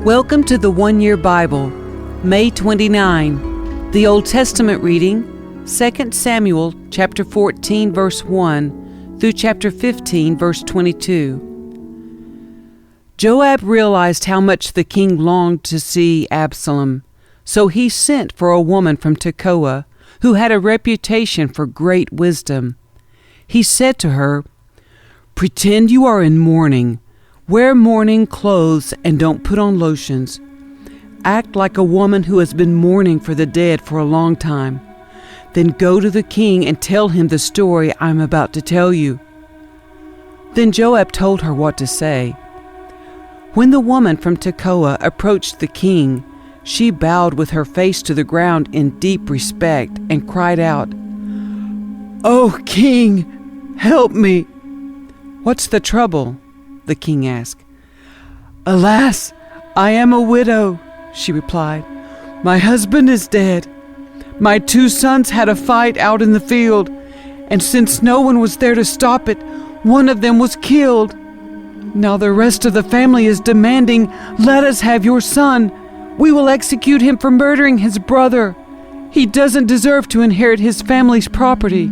Welcome to the One Year Bible, May 29. The Old Testament reading, 2 Samuel chapter 14, verse 1 through chapter 15, verse 22. Joab realized how much the king longed to see Absalom, so he sent for a woman from Tekoa who had a reputation for great wisdom. He said to her, "Pretend you are in mourning. Wear mourning clothes and don't put on lotions. Act like a woman who has been mourning for the dead for a long time. Then go to the king and tell him the story I'm about to tell you." Then Joab told her what to say. When the woman from Tekoa approached the king, she bowed with her face to the ground in deep respect and cried out, "Oh, king, help me!" "What's the trouble?" the king asked. "Alas, I am a widow," she replied. "My husband is dead. My 2 sons had a fight out in the field, and since no one was there to stop it, one of them was killed. Now the rest of the family is demanding, 'Let us have your son. We will execute him for murdering his brother. He doesn't deserve to inherit his family's property.'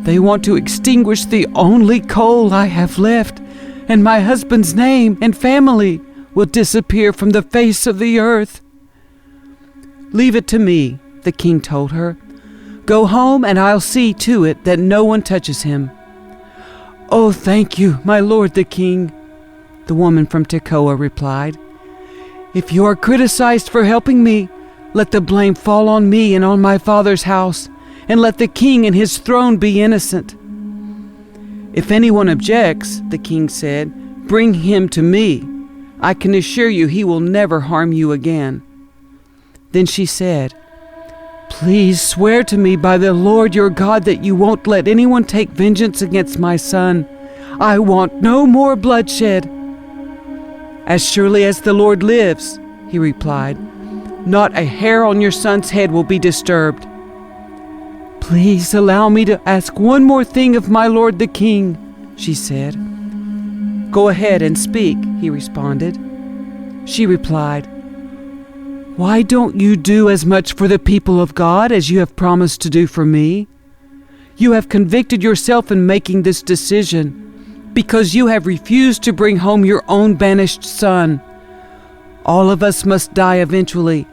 They want to extinguish the only coal I have left, and my husband's name and family will disappear from the face of the earth." "Leave it to me," the king told her. "Go home and I'll see to it that no one touches him." "Oh, thank you, my lord the king," the woman from Tekoa replied. "If you are criticized for helping me, let the blame fall on me and on my father's house, and let the king and his throne be innocent." "If anyone objects," the king said, "bring him to me. I can assure you he will never harm you again." Then she said, "Please swear to me by the Lord your God that you won't let anyone take vengeance against my son. I want no more bloodshed." "As surely as the Lord lives," he replied, "not a hair on your son's head will be disturbed." "Please allow me to ask one more thing of my lord the king," she said. "Go ahead and speak," he responded. She replied, "Why don't you do as much for the people of God as you have promised to do for me? You have convicted yourself in making this decision because you have refused to bring home your own banished son. All of us must die eventually.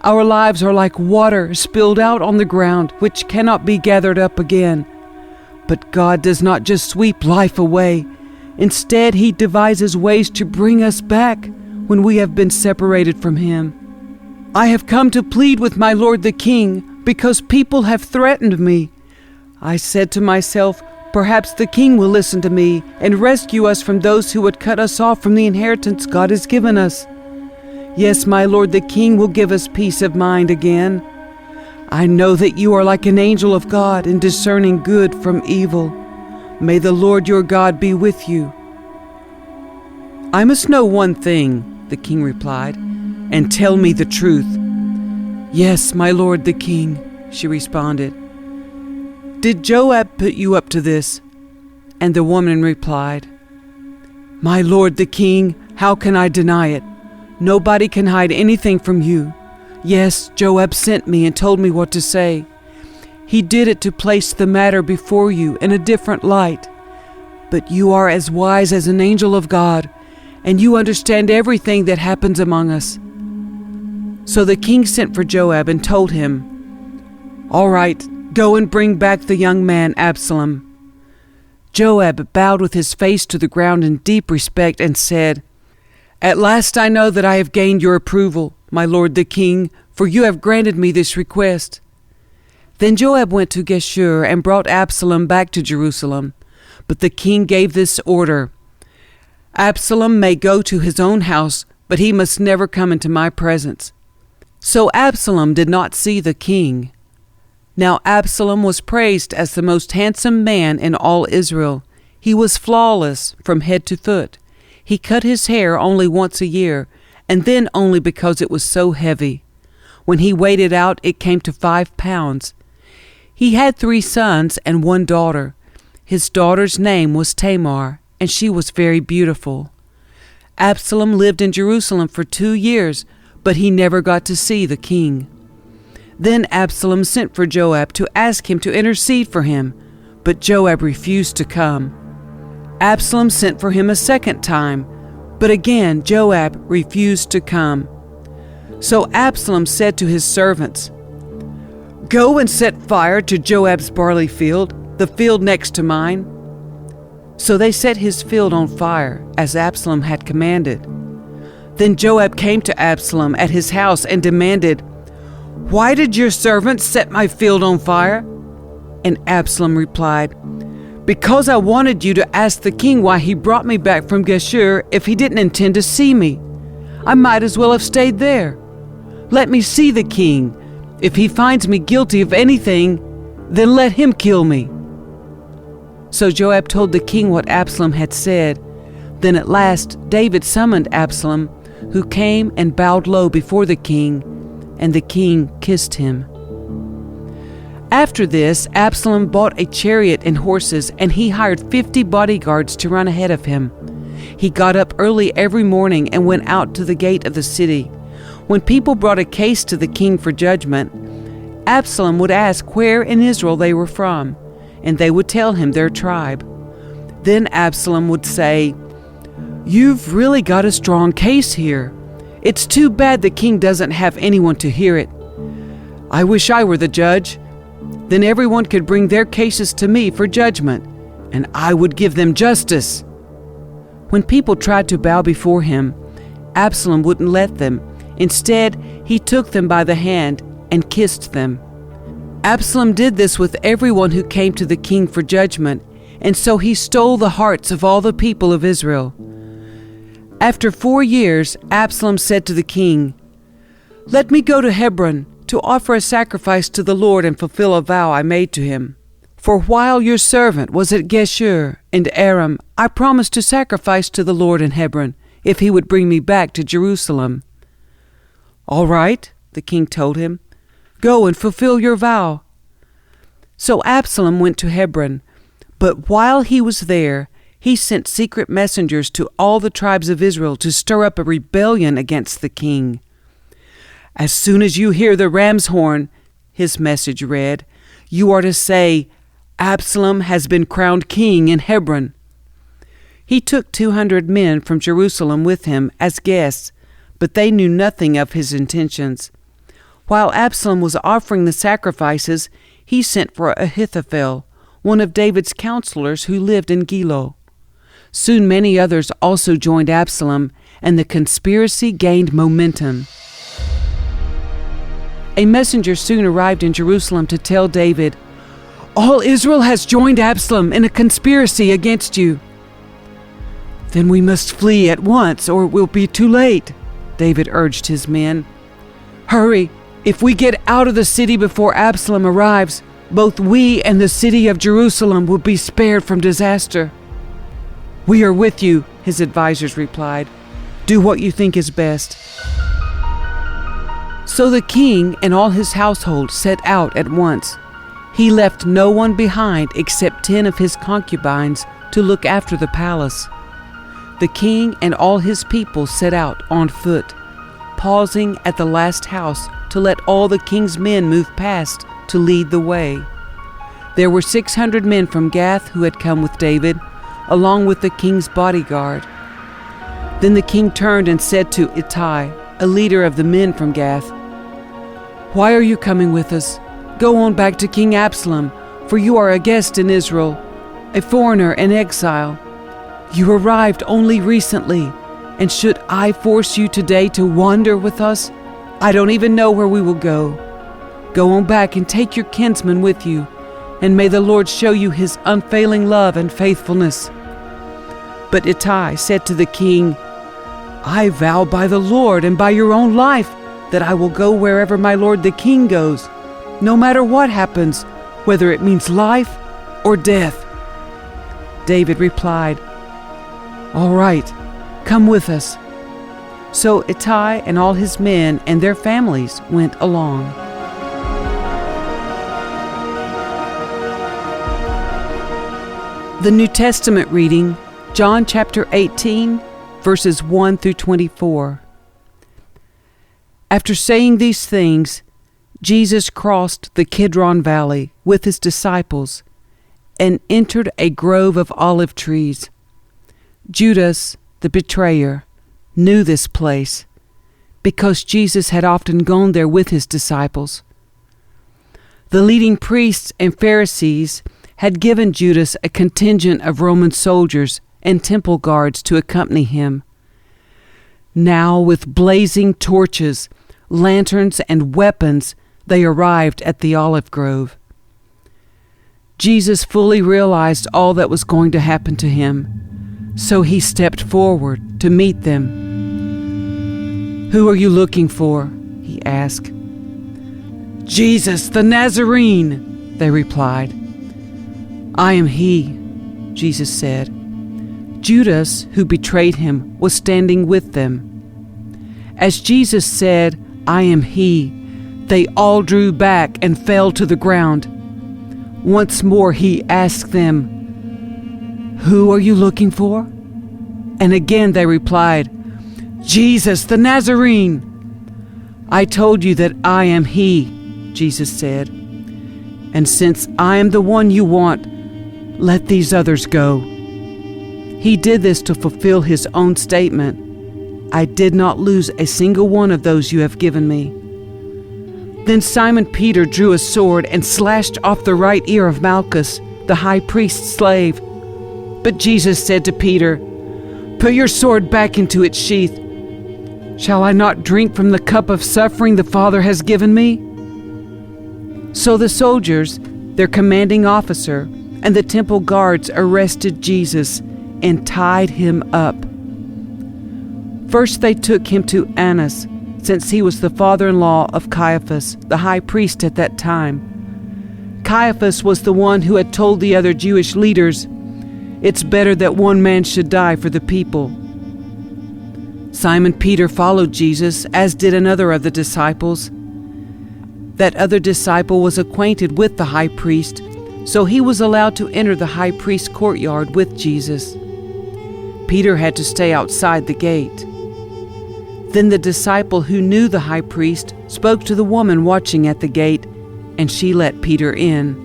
Our lives are like water spilled out on the ground, which cannot be gathered up again. But God does not just sweep life away. Instead, He devises ways to bring us back when we have been separated from Him. I have come to plead with my lord the king because people have threatened me. I said to myself, perhaps the king will listen to me and rescue us from those who would cut us off from the inheritance God has given us. Yes, my lord the king will give us peace of mind again. I know that you are like an angel of God in discerning good from evil. May the Lord your God be with you." "I must know one thing," the king replied, "and tell me the truth." "Yes, my lord the king," she responded. "Did Joab put you up to this?" And the woman replied, "My lord the king, how can I deny it? Nobody can hide anything from you. Yes, Joab sent me and told me what to say. He did it to place the matter before you in a different light. But you are as wise as an angel of God, and you understand everything that happens among us." So the king sent for Joab and told him, "All right, go and bring back the young man Absalom." Joab bowed with his face to the ground in deep respect and said, "At last I know that I have gained your approval, my lord the king, for you have granted me this request." Then Joab went to Geshur and brought Absalom back to Jerusalem. But the king gave this order, "Absalom may go to his own house, but he must never come into my presence." So Absalom did not see the king. Now Absalom was praised as the most handsome man in all Israel. He was flawless from head to foot. He cut his hair only once a year, and then only because it was so heavy. When he weighed it out, it came to 5 pounds. He had 3 sons and 1 daughter. His daughter's name was Tamar, and she was very beautiful. Absalom lived in Jerusalem for 2 years, but he never got to see the king. Then Absalom sent for Joab to ask him to intercede for him, but Joab refused to come. Absalom sent for him a second time, but again Joab refused to come. So Absalom said to his servants, "Go and set fire to Joab's barley field, the field next to mine." So they set his field on fire, as Absalom had commanded. Then Joab came to Absalom at his house and demanded, "Why did your servants set my field on fire?" And Absalom replied, "Because I wanted you to ask the king why he brought me back from Geshur if he didn't intend to see me. I might as well have stayed there. Let me see the king. If he finds me guilty of anything, then let him kill me." So Joab told the king what Absalom had said. Then at last David summoned Absalom, who came and bowed low before the king, and the king kissed him. After this, Absalom bought a chariot and horses, and he hired 50 bodyguards to run ahead of him. He got up early every morning and went out to the gate of the city. When people brought a case to the king for judgment, Absalom would ask where in Israel they were from, and they would tell him their tribe. Then Absalom would say, "You've really got a strong case here. It's too bad the king doesn't have anyone to hear it. I wish I were the judge. Then everyone could bring their cases to me for judgment, and I would give them justice." When people tried to bow before him, Absalom wouldn't let them. Instead, he took them by the hand and kissed them. Absalom did this with everyone who came to the king for judgment, and so he stole the hearts of all the people of Israel. After 4 years, Absalom said to the king, "Let me go to Hebron to offer a sacrifice to the Lord and fulfill a vow I made to him. For while your servant was at Geshur and Aram, I promised to sacrifice to the Lord in Hebron if he would bring me back to Jerusalem." "All right," the king told him. "Go and fulfill your vow." So Absalom went to Hebron, but while he was there, he sent secret messengers to all the tribes of Israel to stir up a rebellion against the king. "As soon as you hear the ram's horn," his message read, "you are to say, 'Absalom has been crowned king in Hebron.'" He took 200 men from Jerusalem with him as guests, but they knew nothing of his intentions. While Absalom was offering the sacrifices, he sent for Ahithophel, one of David's counselors who lived in Gilo. Soon many others also joined Absalom, and the conspiracy gained momentum. A messenger soon arrived in Jerusalem to tell David, "All Israel has joined Absalom in a conspiracy against you." "Then we must flee at once, or it will be too late," David urged his men. "Hurry! If we get out of the city before Absalom arrives, both we and the city of Jerusalem will be spared from disaster." "We are with you," his advisors replied. "Do what you think is best." So the king and all his household set out at once. He left no one behind except 10 of his concubines to look after the palace. The king and all his people set out on foot, pausing at the last house to let all the king's men move past to lead the way. There were 600 men from Gath who had come with David, along with the king's bodyguard. Then the king turned and said to Ittai, a leader of the men from Gath, "Why are you coming with us? Go on back to King Absalom, for you are a guest in Israel, a foreigner and exile. You arrived only recently, and should I force you today to wander with us? I don't even know where we will go. Go on back and take your kinsman with you, and may the Lord show you his unfailing love and faithfulness." But Ittai said to the king, "I vow by the Lord and by your own life that I will go wherever my lord the king goes, no matter what happens, whether it means life or death." David replied, "All right, come with us." So Ittai and all his men and their families went along. The New Testament reading, John chapter 18, verses 1 through 24. After saying these things, Jesus crossed the Kidron Valley with his disciples and entered a grove of olive trees. Judas, the betrayer, knew this place because Jesus had often gone there with his disciples. The leading priests and Pharisees had given Judas a contingent of Roman soldiers and temple guards to accompany him. Now, with blazing torches, lanterns, and weapons, they arrived at the olive grove. Jesus fully realized all that was going to happen to him, so he stepped forward to meet them. "Who are you looking for?" he asked. "Jesus, the Nazarene," they replied. "I am he," Jesus said. Judas, who betrayed him, was standing with them. As Jesus said, "I am he," they all drew back and fell to the ground. Once more he asked them, "Who are you looking for?" And again they replied, "Jesus, the Nazarene." "I told you that I am he," Jesus said. "And since I am the one you want, let these others go." He did this to fulfill his own statement, "I did not lose a single one of those you have given me." Then Simon Peter drew a sword and slashed off the right ear of Malchus, the high priest's slave. But Jesus said to Peter, "Put your sword back into its sheath. Shall I not drink from the cup of suffering the Father has given me?" So the soldiers, their commanding officer, and the temple guards arrested Jesus and tied him up. First they took him to Annas, since he was the father-in-law of Caiaphas, the high priest at that time. Caiaphas was the one who had told the other Jewish leaders, "It's better that one man should die for the people." Simon Peter followed Jesus, as did another of the disciples. That other disciple was acquainted with the high priest, so he was allowed to enter the high priest's courtyard with Jesus. Peter had to stay outside the gate. Then the disciple who knew the high priest spoke to the woman watching at the gate, and she let Peter in.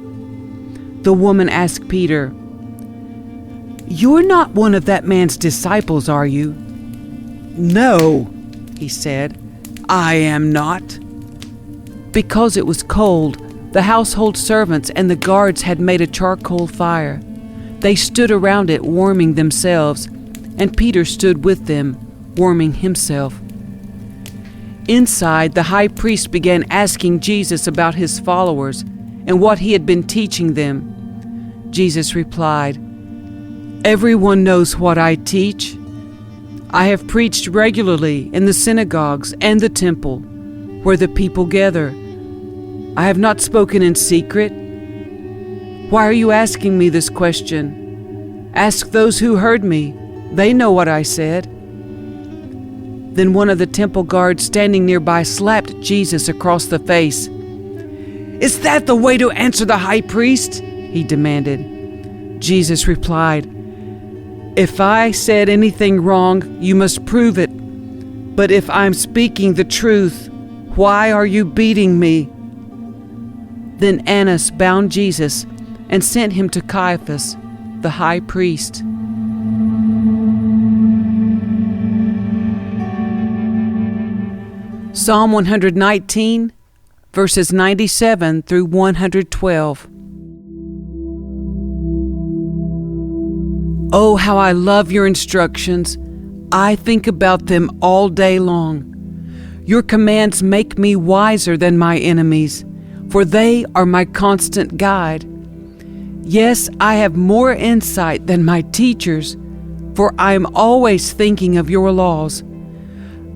The woman asked Peter, "You're not one of that man's disciples, are you?" "No," he said, "I am not." Because it was cold, the household servants and the guards had made a charcoal fire. They stood around it warming themselves, and Peter stood with them, warming himself. Inside, the high priest began asking Jesus about his followers and what he had been teaching them. Jesus replied, "Everyone knows what I teach. I have preached regularly in the synagogues and the temple, where the people gather. I have not spoken in secret. Why are you asking me this question? Ask those who heard me. They know what I said." Then one of the temple guards standing nearby slapped Jesus across the face. "Is that the way to answer the high priest?" he demanded. Jesus replied, "If I said anything wrong, you must prove it. But if I'm speaking the truth, why are you beating me?" Then Annas bound Jesus and sent him to Caiaphas, the high priest. Psalm 119, verses 97 through 112. Oh, how I love your instructions. I think about them all day long. Your commands make me wiser than my enemies, for they are my constant guide. Yes, I have more insight than my teachers, for I am always thinking of your laws.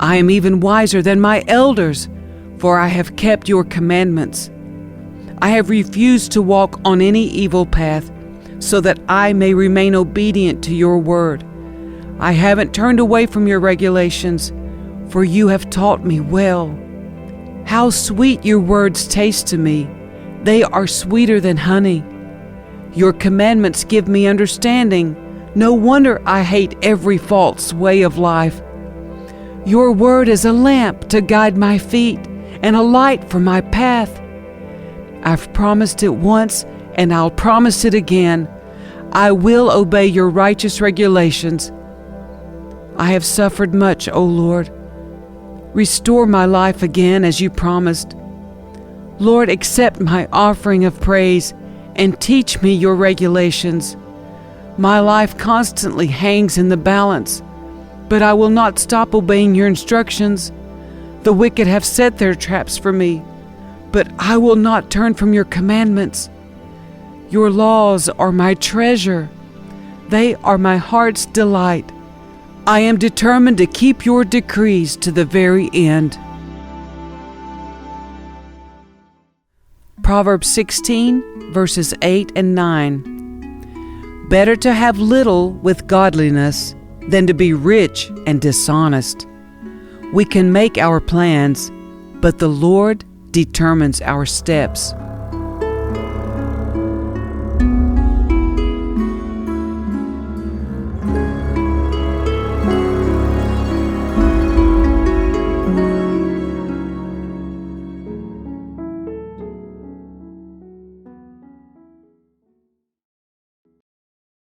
I am even wiser than my elders, for I have kept your commandments. I have refused to walk on any evil path, so that I may remain obedient to your word. I haven't turned away from your regulations, for you have taught me well. How sweet your words taste to me. They are sweeter than honey. Your commandments give me understanding. No wonder I hate every false way of life. Your word is a lamp to guide my feet and a light for my path. I've promised it once, and I'll promise it again. I will obey your righteous regulations. I have suffered much, O Lord. Restore my life again as you promised. Lord, accept my offering of praise and teach me your regulations. My life constantly hangs in the balance, but I will not stop obeying your instructions. The wicked have set their traps for me, but I will not turn from your commandments. Your laws are my treasure. They are my heart's delight. I am determined to keep your decrees to the very end. Proverbs 16, verses 8 and 9. Better to have little with godliness than to be rich and dishonest. We can make our plans, but the Lord determines our steps.